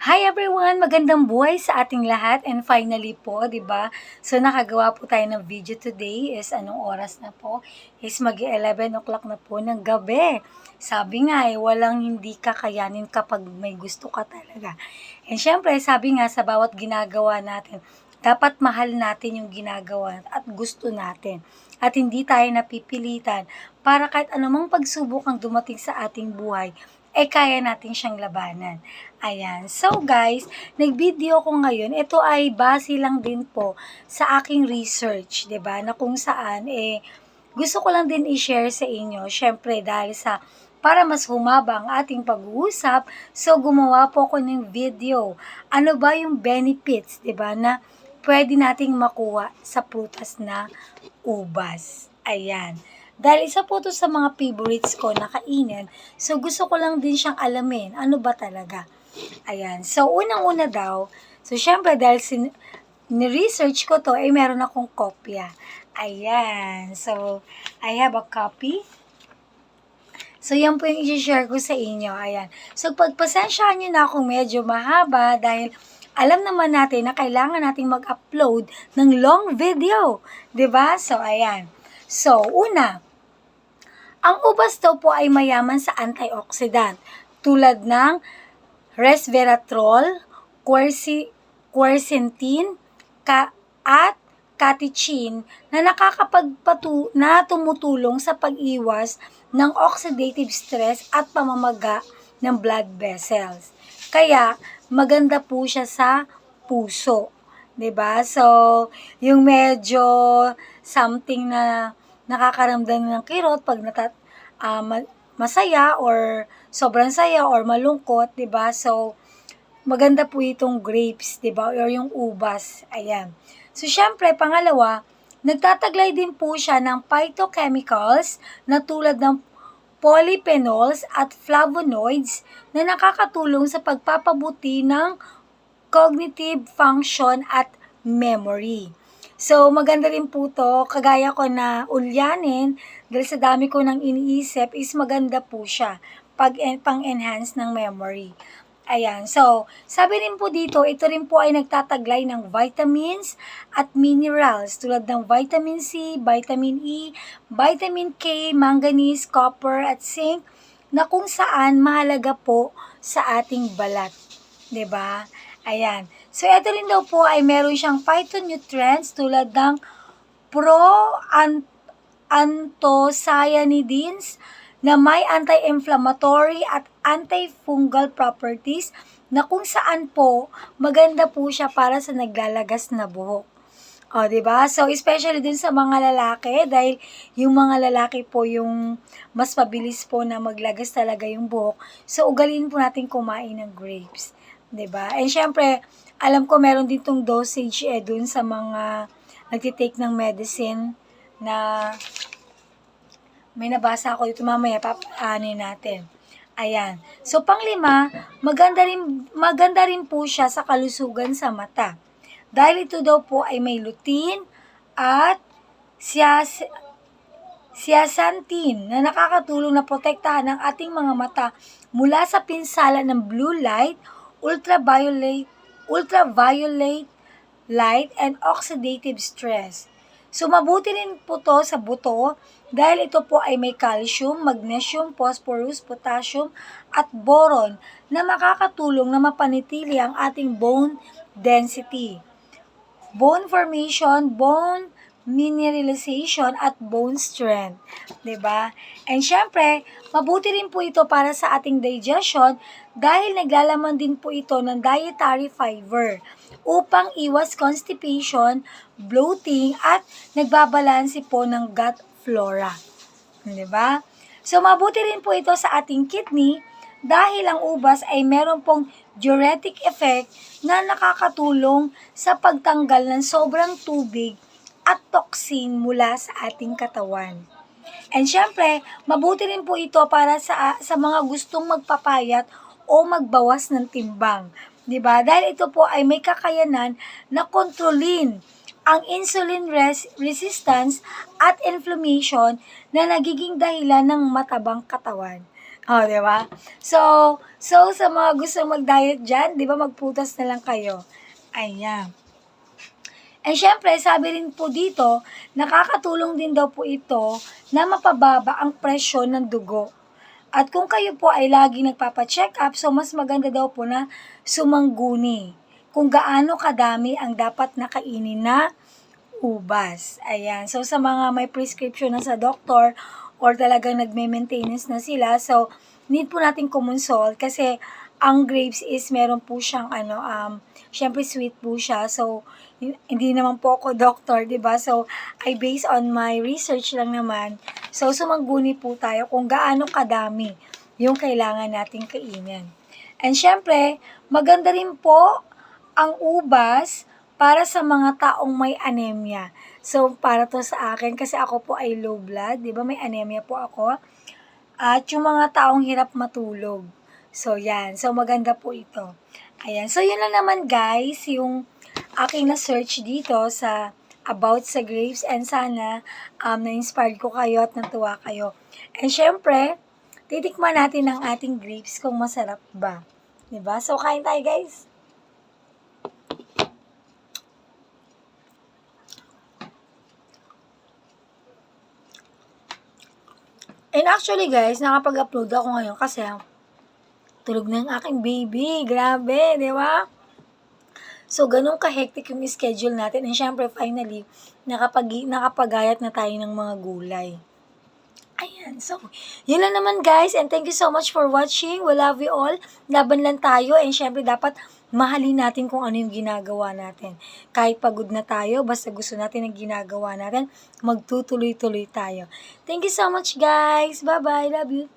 Hi everyone! Magandang buhay sa ating lahat and finally po, 'di ba? So nakagawa po tayo ng video today is anong oras na po? Is mag-11 o'clock na po ng gabi. Sabi nga walang hindi kakayanin kapag may gusto ka talaga. And syempre, sabi nga sa bawat ginagawa natin, dapat mahal natin yung ginagawa at gusto natin. At hindi tayo napipilitan para kahit anumang pagsubok ang dumating sa ating buhay, kaya natin siyang labanan. Ayan. So guys, nag-video ko ngayon. Ito ay base lang din po sa aking research, 'di ba? Na kung saan gusto ko lang din i-share sa inyo. Syempre dahil sa para mas humaba ang ating pag-uusap, so gumawa po ako ng video. Ano ba yung benefits, 'di ba, na pwede nating makuha sa prutas na ubas. Ayan. Dahil isa po to sa mga favorites ko na kainin, so gusto ko lang din siyang alamin, ano ba talaga. Ayan. So, unang-una daw, so syempre dahil ni-research ko to, meron akong kopya. Ayan. So, I have a copy. So, yan po yung i-share ko sa inyo. Ayan. So, pagpasensyahan nyo na kung medyo mahaba dahil alam naman natin na kailangan nating mag-upload ng long video. 'Di ba? So, ayan. So, una, ang ubas daw po ay mayaman sa antioxidant tulad ng resveratrol, quercetin, at catechin na na tumutulong sa pag-iwas ng oxidative stress at pamamaga ng blood vessels. Kaya maganda po siya sa puso, 'di ba? So, yung medyo something na nakakaramdam ng kirot pag masaya or sobrang saya or malungkot, 'di ba? So, maganda po itong grapes, 'di ba? Or yung ubas. Ayan. So, syempre, pangalawa, nagtataglay din po siya ng phytochemicals na tulad ng polyphenols at flavonoids na nakakatulong sa pagpapabuti ng cognitive function at memory. So, maganda rin po to, kagaya ko na ulyanin, dahil sa dami ko nang iniisip, is maganda po siya pang-enhance ng memory. Ayan, so, sabi rin po dito, ito rin po ay nagtataglay ng vitamins at minerals tulad ng vitamin C, vitamin E, vitamin K, manganese, copper at zinc na kung saan mahalaga po sa ating balat. 'Di ba? Ayan. So, ito rin daw po ay meron siyang phytonutrients tulad ng anthocyanidins na may anti-inflammatory at antifungal properties na kung saan po maganda po siya para sa naglalagas na buhok. O, 'di ba? So, especially dun sa mga lalaki dahil yung mga lalaki po yung mas mabilis po na maglagas talaga yung buhok. So, ugaliin po natin kumain ng grapes, 'di ba? And syempre, alam ko meron din tong dosage dun sa mga nagtitake ng medicine na may nabasa ako dito, mamaya papaanin natin. Ayan. So, panglima, maganda rin po siya sa kalusugan sa mata. Dahil ito daw po ay may lutein at zeaxanthin na nakakatulong na protektahan ang ating mga mata mula sa pinsala ng blue light, ultraviolet light, and oxidative stress. So, mabuti rin po to sa buto dahil ito po ay may calcium, magnesium, phosphorus, potassium, at boron na makakatulong na mapanatili ang ating bone density, bone formation, bone mineralization, at bone strength. 'Di ba? And syempre, mabuti rin po ito para sa ating digestion dahil naglalaman din po ito ng dietary fiber upang iwas constipation, bloating, at nagbabalanse po ng gut flora. 'Di ba? So, mabuti rin po ito sa ating kidney dahil ang ubas ay meron pong diuretic effect na nakakatulong sa pagtanggal ng sobrang tubig at toxin mula sa ating katawan. And syempre, mabuti rin po ito para sa mga gustong magpapayat o magbawas ng timbang. 'Di ba? Dahil ito po ay may kakayanan na kontrolin ang insulin resistance at inflammation na nagiging dahilan ng matabang katawan. Oh, di ba? So, sa mga gusto mag-diet dyan, di ba, magputas na lang kayo. Ayan. And syempre, sabi rin po dito, nakakatulong din daw po ito na mapababa ang presyon ng dugo. At kung kayo po ay lagi nagpapa-check up, so mas maganda daw po na sumangguni kung gaano kadami ang dapat nakainin na ubas. Ayan. So, sa mga may prescription na sa doktor or talagang nagme-maintenance na sila, so, need po natin kumonsult kasi ang grapes is meron po siyang syempre sweet po siya. So, hindi naman po ako doctor, 'di ba? So, I based on my research lang naman. So, sumangguni po tayo kung gaano kadami yung kailangan nating kainin. And syempre, maganda rin po ang ubas para sa mga taong may anemia. So, para to sa akin, kasi ako po ay low blood, di ba? May anemia po ako. At yung mga taong hirap matulog. So, yan. So, maganda po ito. Ayan. So, yun lang naman guys, yung aking na-search dito sa about sa grapes and sana na-inspired ko kayo at natuwa kayo. And syempre, titikman natin ang ating grapes kung masarap ba. Diba? So, kain tayo guys. And actually guys, nakapag-upload ako ngayon kasi tulog na yung aking baby. Grabe, di ba? So, ganun ka-hectic yung schedule natin. And syempre, finally, nakapagayat na tayo ng mga gulay. Ayan. So, yun lang naman guys. And thank you so much for watching. We love you all. Laban lang tayo. And syempre, dapat mahalin natin kung ano yung ginagawa natin. Kahit pagod na tayo, basta gusto natin ang ginagawa natin, magtutuloy-tuloy tayo. Thank you so much guys. Bye-bye. Love you.